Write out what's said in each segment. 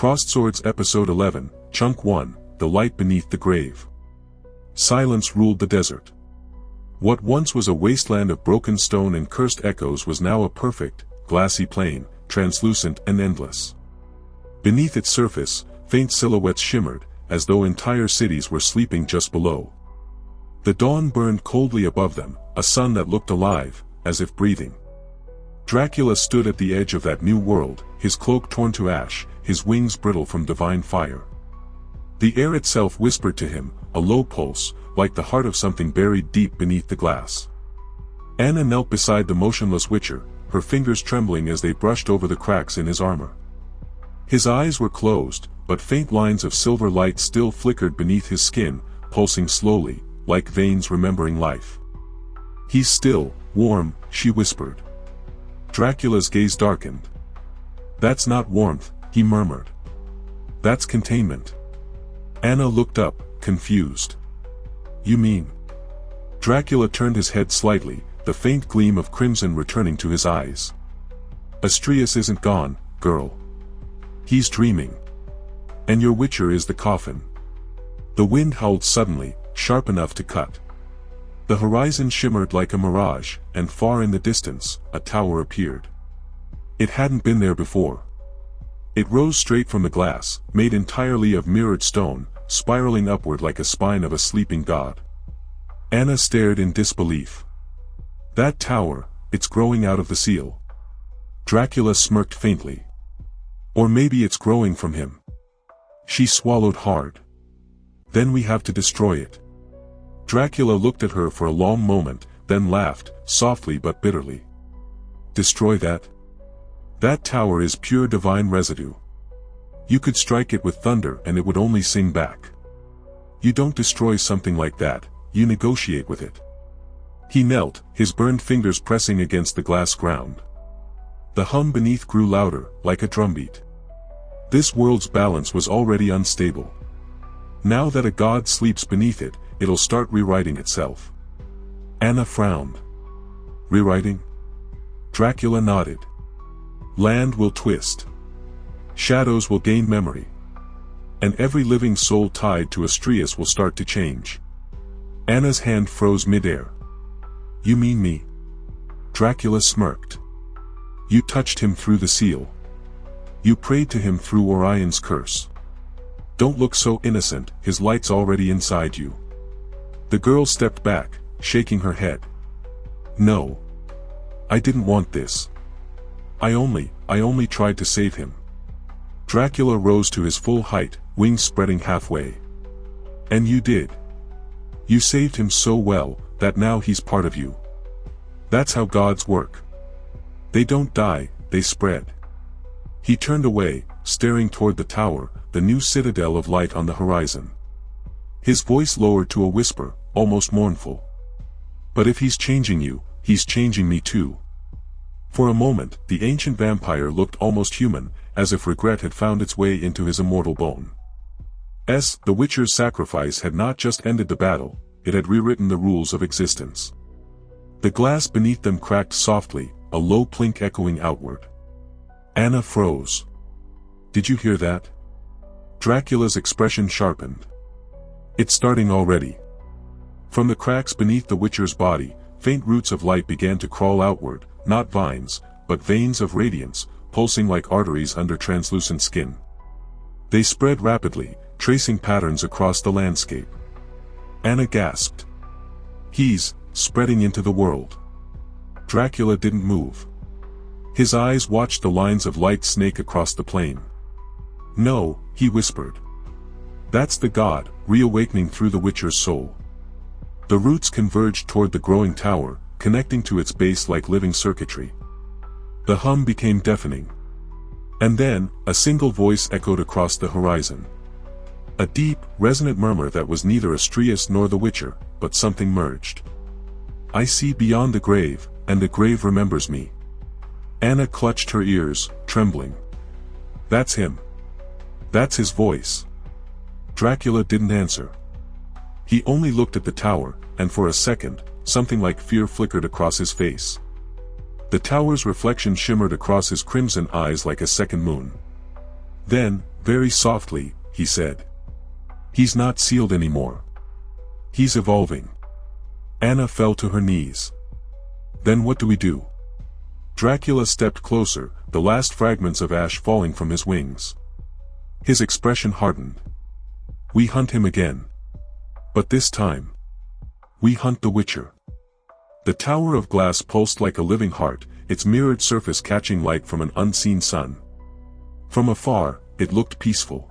Crossed Swords Episode 11, Chunk 1, The Light Beneath the Grave. Silence ruled the desert. What once was a wasteland of broken stone and cursed echoes was now a perfect, glassy plain, translucent and endless. Beneath its surface, faint silhouettes shimmered, as though entire cities were sleeping just below. The dawn burned coldly above them, a sun that looked alive, as if breathing. Dracula stood at the edge of that new world, his cloak torn to ash, his wings brittle from divine fire. The air itself whispered to him, a low pulse, like the heart of something buried deep beneath the glass. Anna knelt beside the motionless Witcher, her fingers trembling as they brushed over the cracks in his armor. His eyes were closed, but faint lines of silver light still flickered beneath his skin, pulsing slowly, like veins remembering life. "He's still, warm," she whispered. Dracula's gaze darkened. "That's not warmth," he murmured. "That's containment." Anna looked up, confused. "You mean?" Dracula turned his head slightly, the faint gleam of crimson returning to his eyes. "Astrius isn't gone, girl. He's dreaming. And your Witcher is the coffin." The wind howled suddenly, sharp enough to cut. The horizon shimmered like a mirage, and far in the distance, a tower appeared. It hadn't been there before. It rose straight from the glass, made entirely of mirrored stone, spiraling upward like a spine of a sleeping god. Anna stared in disbelief. "That tower, it's growing out of the seal." Dracula smirked faintly. "Or maybe it's growing from him." She swallowed hard. "Then we have to destroy it." Dracula looked at her for a long moment, then laughed, softly but bitterly. "Destroy that? That tower is pure divine residue. You could strike it with thunder and it would only sing back. You don't destroy something like that, you negotiate with it." He knelt, his burned fingers pressing against the glass ground. The hum beneath grew louder, like a drumbeat. This world's balance was already unstable. Now that a god sleeps beneath it, it'll start rewriting itself. Anna frowned. "Rewriting?" Dracula nodded. "Land will twist. Shadows will gain memory. And every living soul tied to Astrius will start to change." Anna's hand froze midair. "You mean me?" Dracula smirked. "You touched him through the seal. You prayed to him through Orion's curse. Don't look so innocent, his light's already inside you." The girl stepped back, shaking her head. "No. I didn't want this. I only tried to save him." Dracula rose to his full height, wings spreading halfway. "And you did. You saved him so well, that now he's part of you. That's how gods work. They don't die, they spread." He turned away, staring toward the tower, the new citadel of light on the horizon. His voice lowered to a whisper, almost mournful. "But if he's changing you, he's changing me too." For a moment, the ancient vampire looked almost human, as if regret had found its way into his immortal bone. The Witcher's sacrifice had not just ended the battle, it had rewritten the rules of existence. The glass beneath them cracked softly, a low plink echoing outward. Anna froze. "Did you hear that?" Dracula's expression sharpened. "It's starting already." From the cracks beneath the Witcher's body, faint roots of light began to crawl outward, not vines, but veins of radiance, pulsing like arteries under translucent skin. They spread rapidly, tracing patterns across the landscape. Anna gasped. "He's spreading into the world." Dracula didn't move. His eyes watched the lines of light snake across the plain. "No," he whispered. "That's the god, reawakening through the Witcher's soul." The roots converged toward the growing tower, connecting to its base like living circuitry. The hum became deafening. And then, a single voice echoed across the horizon. A deep, resonant murmur that was neither Astrius nor the Witcher, but something merged. "I see beyond the grave, and the grave remembers me." Anna clutched her ears, trembling. "That's him. That's his voice." Dracula didn't answer. He only looked at the tower, and for a second, something like fear flickered across his face. The tower's reflection shimmered across his crimson eyes like a second moon. Then, Very softly, he said. He's not sealed anymore. He's evolving. Anna fell to her knees. Then what do we do? Dracula stepped closer, the last fragments of ash falling from his wings. His expression hardened. We hunt him again. But this time, we hunt the Witcher. The tower of glass pulsed like a living heart, its mirrored surface catching light from an unseen sun. From afar, it looked peaceful.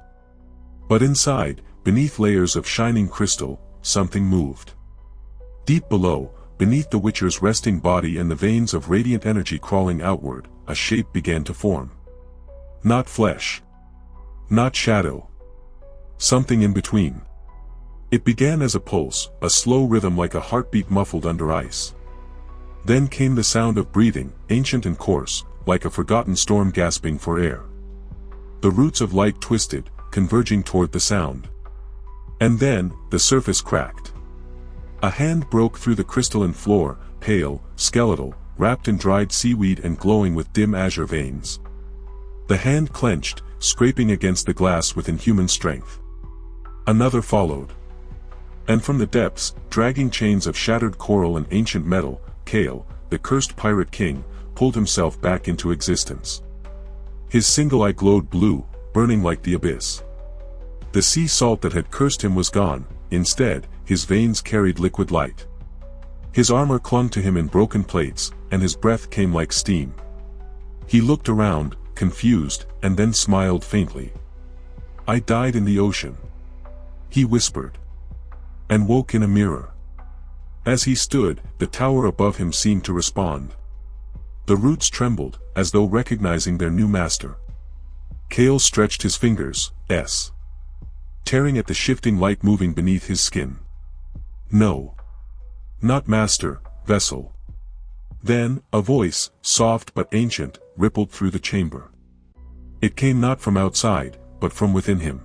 But inside, beneath layers of shining crystal, something moved. Deep below, beneath the Witcher's resting body and the veins of radiant energy crawling outward, a shape began to form. Not flesh. Not shadow. Something in between. It began as a pulse, a slow rhythm like a heartbeat muffled under ice. Then came the sound of breathing, ancient and coarse, like a forgotten storm gasping for air. The roots of light twisted, converging toward the sound. And then, the surface cracked. A hand broke through the crystalline floor, pale, skeletal, wrapped in dried seaweed and glowing with dim azure veins. The hand clenched, scraping against the glass with inhuman strength. Another followed. And from the depths, dragging chains of shattered coral and ancient metal, Kale, the cursed pirate king, pulled himself back into existence. His single eye glowed blue, burning like the abyss. The sea salt that had cursed him was gone, instead, his veins carried liquid light. His armor clung to him in broken plates, and his breath came like steam. He looked around, confused, and then smiled faintly. I died in the ocean. He whispered. And woke in a mirror. As he stood, the tower above him seemed to respond. The roots trembled, as though recognizing their new master. Kale stretched his fingers, tearing at the shifting light moving beneath his skin. No. Not master, vessel. Then, a voice, soft but ancient, rippled through the chamber. It came not from outside, but from within him.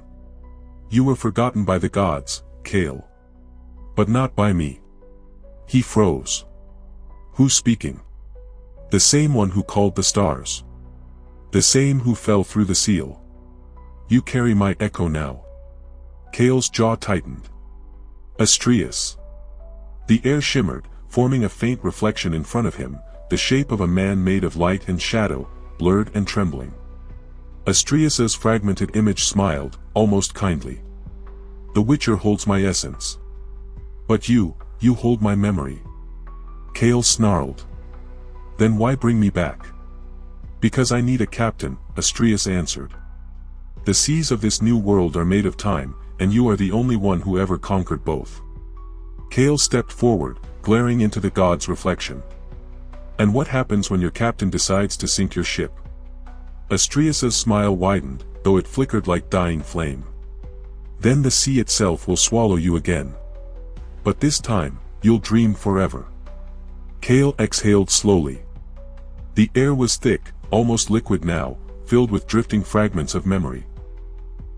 You were forgotten by the gods, Kale. But not by me. He froze. Who's speaking? The same one who called the stars. The same who fell through the seal. You carry my echo now. Kale's jaw tightened. Astrius. The air shimmered, forming a faint reflection in front of him, the shape of a man made of light and shadow, blurred and trembling. Astrius's fragmented image smiled, almost kindly. The Witcher holds my essence. But you hold my memory. Kale snarled. Then why bring me back? Because I need a captain, Astrius answered. The seas of this new world are made of time, and you are the only one who ever conquered both. Kale stepped forward, glaring into the god's reflection. And what happens when your captain decides to sink your ship? Astrius's smile widened, though it flickered like dying flame. Then the sea itself will swallow you again. But this time, you'll dream forever. Kale exhaled slowly. The air was thick, almost liquid now, filled with drifting fragments of memory.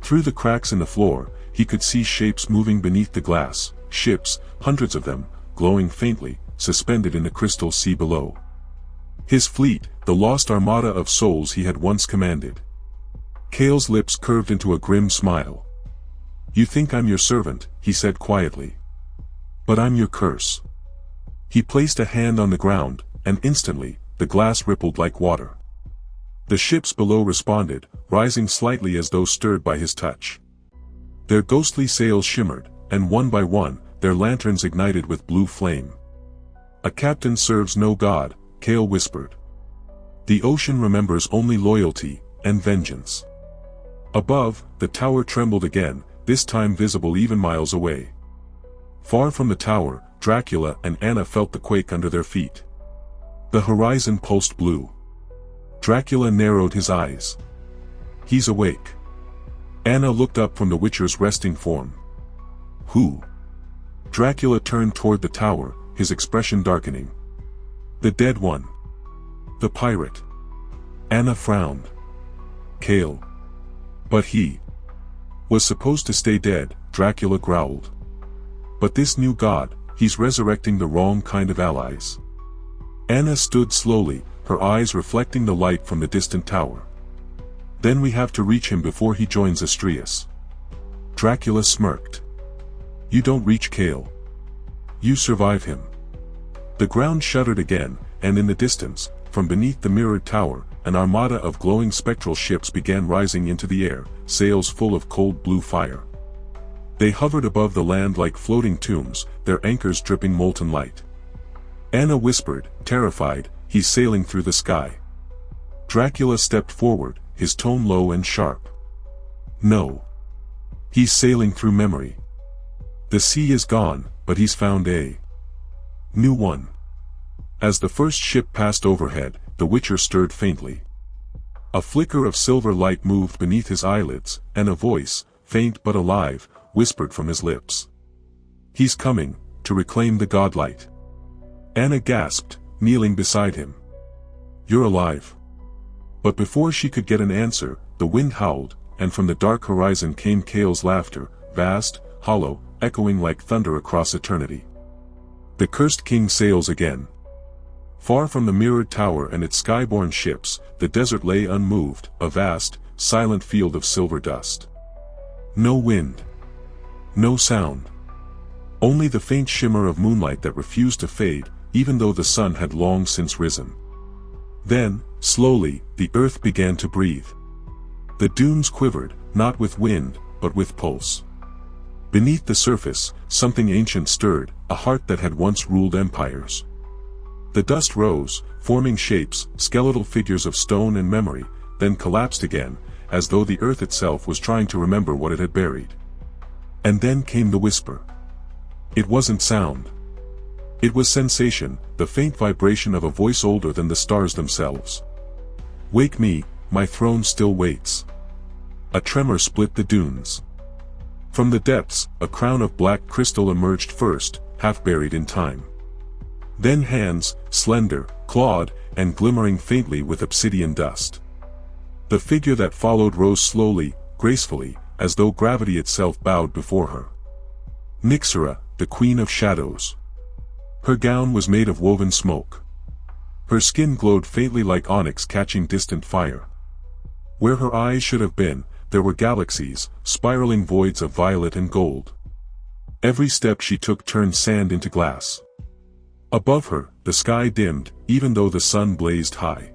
Through the cracks in the floor, he could see shapes moving beneath the glass, ships, hundreds of them, glowing faintly, suspended in the crystal sea below. His fleet, the lost armada of souls he had once commanded. Kale's lips curved into a grim smile. You think I'm your servant, he said quietly. But I'm your curse. He placed a hand on the ground, and instantly, the glass rippled like water. The ships below responded, rising slightly as though stirred by his touch. Their ghostly sails shimmered, and one by one, their lanterns ignited with blue flame. A captain serves no god, Kale whispered. The ocean remembers only loyalty, and vengeance. Above, the tower trembled again, this time visible even miles away. Far from the tower, Dracula and Anna felt the quake under their feet. The horizon pulsed blue. Dracula narrowed his eyes. He's awake. Anna looked up from the Witcher's resting form. Who? Dracula turned toward the tower, his expression darkening. The dead one. The pirate. Anna frowned. Kale. But he was supposed to stay dead, Dracula growled. But this new god, he's resurrecting the wrong kind of allies. Anna stood slowly, her eyes reflecting the light from the distant tower. Then we have to reach him before he joins Astrius. Dracula smirked. You don't reach Kale. You survive him. The ground shuddered again, and in the distance, from beneath the mirrored tower, an armada of glowing spectral ships began rising into the air, sails full of cold blue fire. They hovered above the land like floating tombs, their anchors dripping molten light. Anna whispered, terrified, he's sailing through the sky. Dracula stepped forward, his tone low and sharp. No. He's sailing through memory. The sea is gone, but he's found a new one. As the first ship passed overhead, the Witcher stirred faintly. A flicker of silver light moved beneath his eyelids, and a voice, faint but alive, whispered from his lips. He's coming, to reclaim the godlight. Anna gasped, kneeling beside him. You're alive. But before she could get an answer, the wind howled, and from the dark horizon came Kale's laughter, vast, hollow, echoing like thunder across eternity. The cursed king sails again. Far from the mirrored tower and its skyborne ships, the desert lay unmoved, a vast, silent field of silver dust. No wind. No sound. Only the faint shimmer of moonlight that refused to fade, even though the sun had long since risen. Then, slowly, the earth began to breathe. The dunes quivered, not with wind, but with pulse. Beneath the surface, something ancient stirred, a heart that had once ruled empires. The dust rose, forming shapes, skeletal figures of stone and memory, then collapsed again, as though the earth itself was trying to remember what it had buried. And then came the whisper. It wasn't sound. It was sensation, the faint vibration of a voice older than the stars themselves. Wake me, my throne still waits. A tremor split the dunes. From the depths, a crown of black crystal emerged first, half buried in time. Then hands, slender, clawed, and glimmering faintly with obsidian dust. The figure that followed rose slowly, gracefully, as though gravity itself bowed before her. Nyxera, the Queen of Shadows. Her gown was made of woven smoke. Her skin glowed faintly like onyx catching distant fire. Where her eyes should have been, there were galaxies, spiraling voids of violet and gold. Every step she took turned sand into glass. Above her, the sky dimmed, even though the sun blazed high.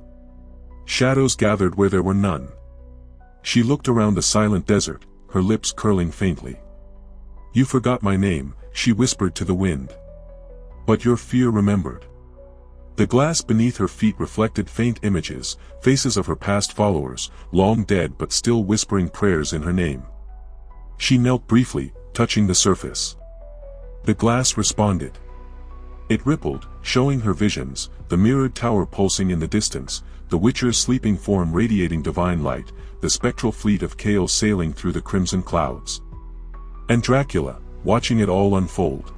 Shadows gathered where there were none. She looked around the silent desert, her lips curling faintly. You forgot my name, she whispered to the wind. But your fear remembered. The glass beneath her feet reflected faint images, faces of her past followers, long dead but still whispering prayers in her name. She knelt briefly, touching the surface. The glass responded. It rippled, showing her visions, the mirrored tower pulsing in the distance, the Witcher's sleeping form radiating divine light, the spectral fleet of Kale sailing through the crimson clouds. And Dracula, watching it all unfold.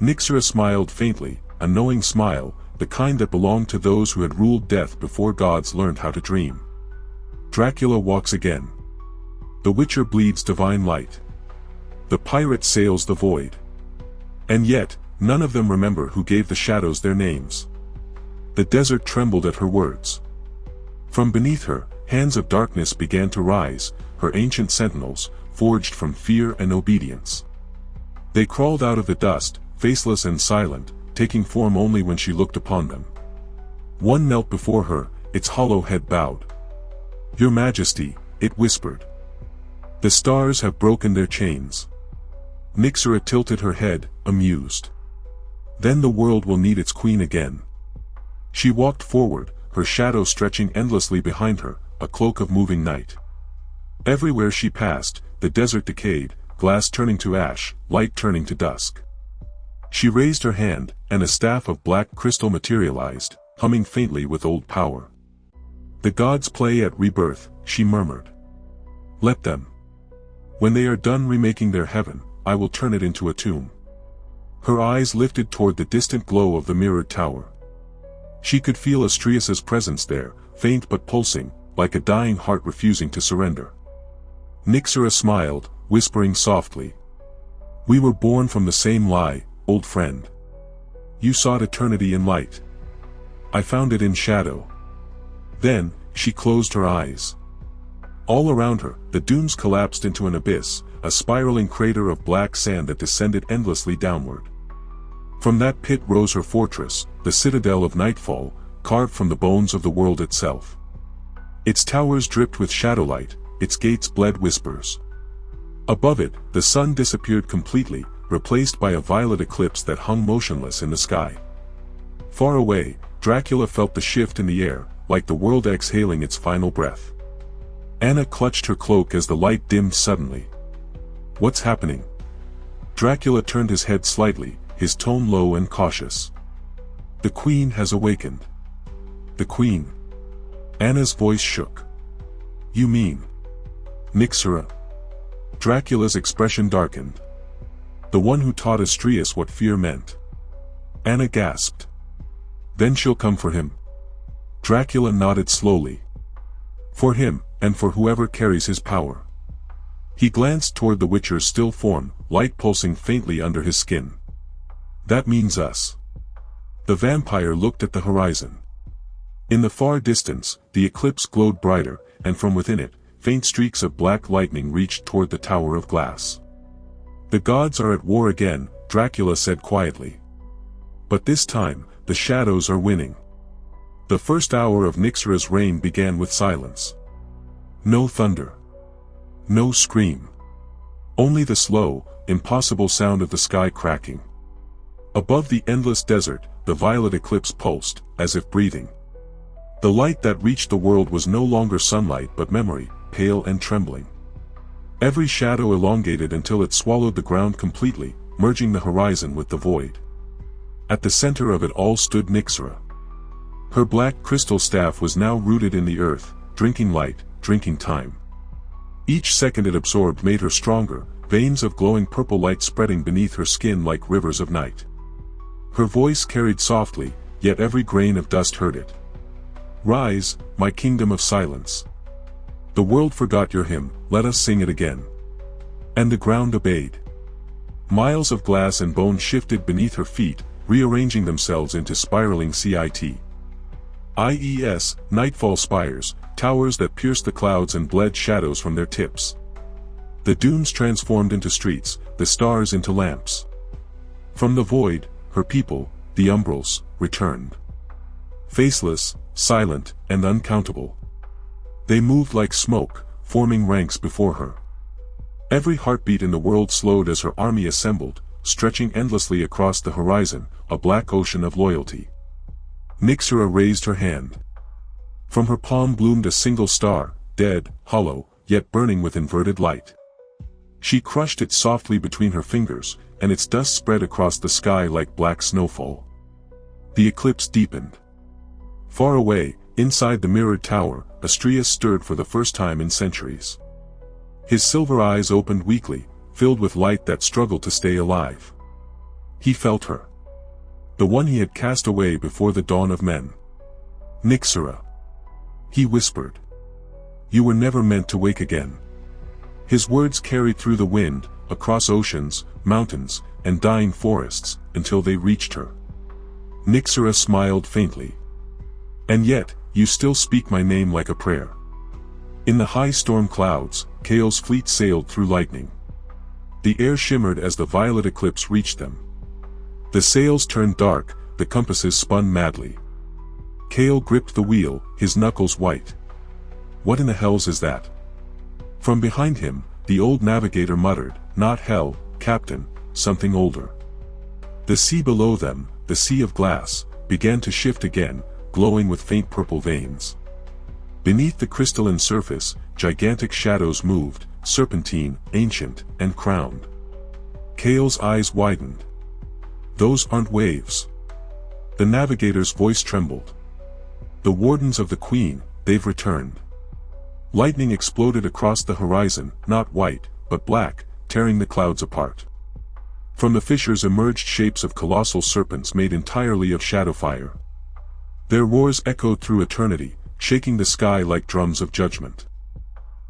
Nyxera smiled faintly, a knowing smile, the kind that belonged to those who had ruled death before gods learned how to dream. Dracula walks again. The Witcher bleeds divine light. The pirate sails the void. And yet, none of them remember who gave the shadows their names. The desert trembled at her words. From beneath her, hands of darkness began to rise, her ancient sentinels, forged from fear and obedience. They crawled out of the dust, faceless and silent, taking form only when she looked upon them. One knelt before her, its hollow head bowed. Your Majesty, it whispered. The stars have broken their chains. Nyxera tilted her head, amused. Then the world will need its queen again. She walked forward, her shadow stretching endlessly behind her, a cloak of moving night. Everywhere she passed, the desert decayed, glass turning to ash, light turning to dusk. She raised her hand, and a staff of black crystal materialized, humming faintly with old power. The gods play at rebirth, she murmured. Let them. When they are done remaking their heaven, I will turn it into a tomb. Her eyes lifted toward the distant glow of the mirrored tower. She could feel Astrius's presence there, faint but pulsing, like a dying heart refusing to surrender. Nyxera smiled, whispering softly. We were born from the same lie, old friend. You sought eternity in light. I found it in shadow. Then, she closed her eyes. All around her, the dunes collapsed into an abyss, a spiraling crater of black sand that descended endlessly downward. From that pit rose her fortress, the citadel of Nightfall, carved from the bones of the world itself. Its towers dripped with shadowlight, its gates bled whispers. Above it, the sun disappeared completely, replaced by a violet eclipse that hung motionless in the sky. Far away, Dracula felt the shift in the air, like the world exhaling its final breath. Anna clutched her cloak as the light dimmed suddenly. "What's happening?" Dracula turned his head slightly, his tone low and cautious. "The Queen has awakened." "The Queen?" Anna's voice shook. "You mean Nyxera?" Dracula's expression darkened. "The one who taught Astrius what fear meant." Anna gasped. "Then she'll come for him?" Dracula nodded slowly. "For him, and for whoever carries his power." He glanced toward the Witcher's still form, light pulsing faintly under his skin. "That means us." The vampire looked at the horizon. In the far distance, the eclipse glowed brighter, and from within it, faint streaks of black lightning reached toward the Tower of Glass. "The gods are at war again," Dracula said quietly. "But this time, the shadows are winning." The first hour of Nyxera's reign began with silence. No thunder. No scream. Only the slow, impossible sound of the sky cracking. Above the endless desert, the violet eclipse pulsed, as if breathing. The light that reached the world was no longer sunlight but memory, pale and trembling. Every shadow elongated until it swallowed the ground completely, merging the horizon with the void. At the center of it all stood Nyxera. Her black crystal staff was now rooted in the earth, drinking light, drinking time. Each second it absorbed made her stronger, veins of glowing purple light spreading beneath her skin like rivers of night. Her voice carried softly, yet every grain of dust heard it. "Rise, my kingdom of silence. The world forgot your hymn, let us sing it again." And the ground obeyed. Miles of glass and bone shifted beneath her feet, rearranging themselves into spiraling nightfall spires, towers that pierced the clouds and bled shadows from their tips. The dunes transformed into streets, the stars into lamps. From the void, her people, the Umbrals, returned. Faceless, silent, and uncountable. They moved like smoke, forming ranks before her. Every heartbeat in the world slowed as her army assembled, stretching endlessly across the horizon, a black ocean of loyalty. Nyxera raised her hand. From her palm bloomed a single star, dead, hollow, yet burning with inverted light. She crushed it softly between her fingers, and its dust spread across the sky like black snowfall. The eclipse deepened. Far away, inside the mirrored tower, Astrius stirred for the first time in centuries. His silver eyes opened weakly, filled with light that struggled to stay alive. He felt her. The one he had cast away before the dawn of men. "Nyxera," he whispered. "You were never meant to wake again." His words carried through the wind, across oceans, mountains, and dying forests, until they reached her. Nyxera smiled faintly. "And yet, you still speak my name like a prayer." In the high storm clouds, Chaos' fleet sailed through lightning. The air shimmered as the violet eclipse reached them. The sails turned dark, the compasses spun madly. Chaos gripped the wheel, his knuckles white. "What in the hells is that?" From behind him, the old navigator muttered, "Not hell, Captain, something older." The sea below them, the sea of glass, began to shift again, glowing with faint purple veins. Beneath the crystalline surface, gigantic shadows moved, serpentine, ancient, and crowned. Chaos' eyes widened. "Those aren't waves." The navigator's voice trembled. "The wardens of the Queen, they've returned." Lightning exploded across the horizon, not white, but black, tearing the clouds apart. From the fissures emerged shapes of colossal serpents made entirely of shadow fire. Their roars echoed through eternity, shaking the sky like drums of judgment.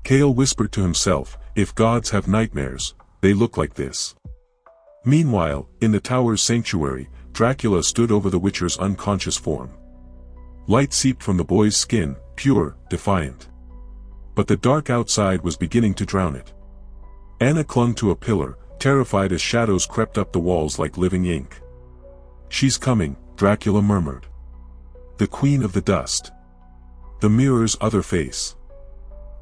Chaos whispered to himself, "If gods have nightmares, they look like this." Meanwhile, in the tower's sanctuary, Dracula stood over the Witcher's unconscious form. Light seeped from the boy's skin, pure, defiant. but the dark outside was beginning to drown it. Anna clung to a pillar, terrified as shadows crept up the walls like living ink. "She's coming," Dracula murmured. "The Queen of the Dust." The mirror's other face.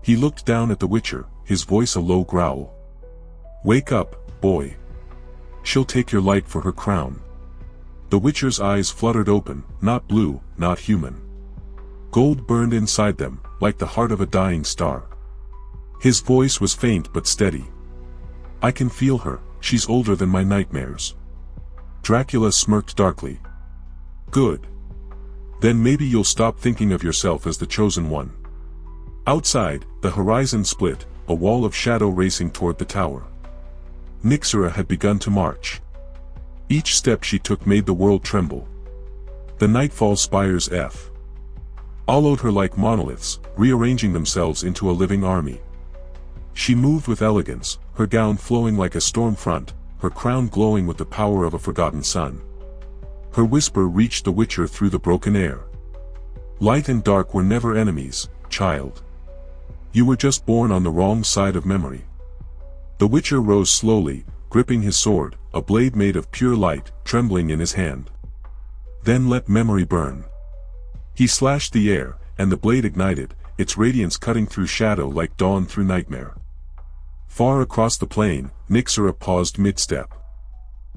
He looked down at the Witcher, his voice a low growl. "Wake up, boy. She'll take your light for her crown." The Witcher's eyes fluttered open, not blue, not human. Gold burned inside them, like the heart of a dying star. His voice was faint but steady. "I can feel her, she's older than my nightmares." Dracula smirked darkly. "Good. Then maybe you'll stop thinking of yourself as the chosen one." Outside, the horizon split, a wall of shadow racing toward the tower. Nyxera had begun to march. Each step she took made the world tremble. The nightfall spires followed her like monoliths, rearranging themselves into a living army. She moved with elegance, her gown flowing like a storm front, her crown glowing with the power of a forgotten sun. Her whisper reached the Witcher through the broken air. "Light and dark were never enemies, child. You were just born on the wrong side of memory." The Witcher rose slowly, gripping his sword, a blade made of pure light, trembling in his hand. "Then let memory burn." He slashed the air, and the blade ignited, its radiance cutting through shadow like dawn through nightmare. Far across the plain, Nyxera paused mid-step.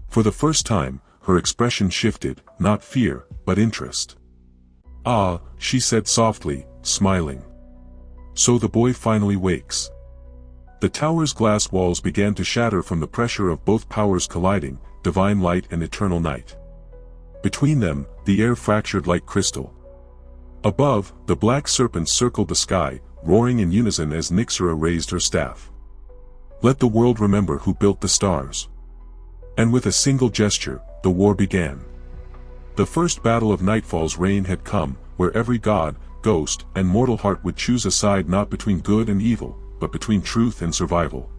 For the first time, her expression shifted, not fear, but interest. "Ah," she said softly, smiling. "So the boy finally wakes." The tower's glass walls began to shatter from the pressure of both powers colliding, divine light and eternal night. Between them, the air fractured like crystal. Above, the black serpents circled the sky, roaring in unison as Nyxera raised her staff. "Let the world remember who built the stars." And with a single gesture, the war began. The first battle of Nightfall's reign had come, where every god, ghost, and mortal heart would choose a side not between good and evil, but between truth and survival.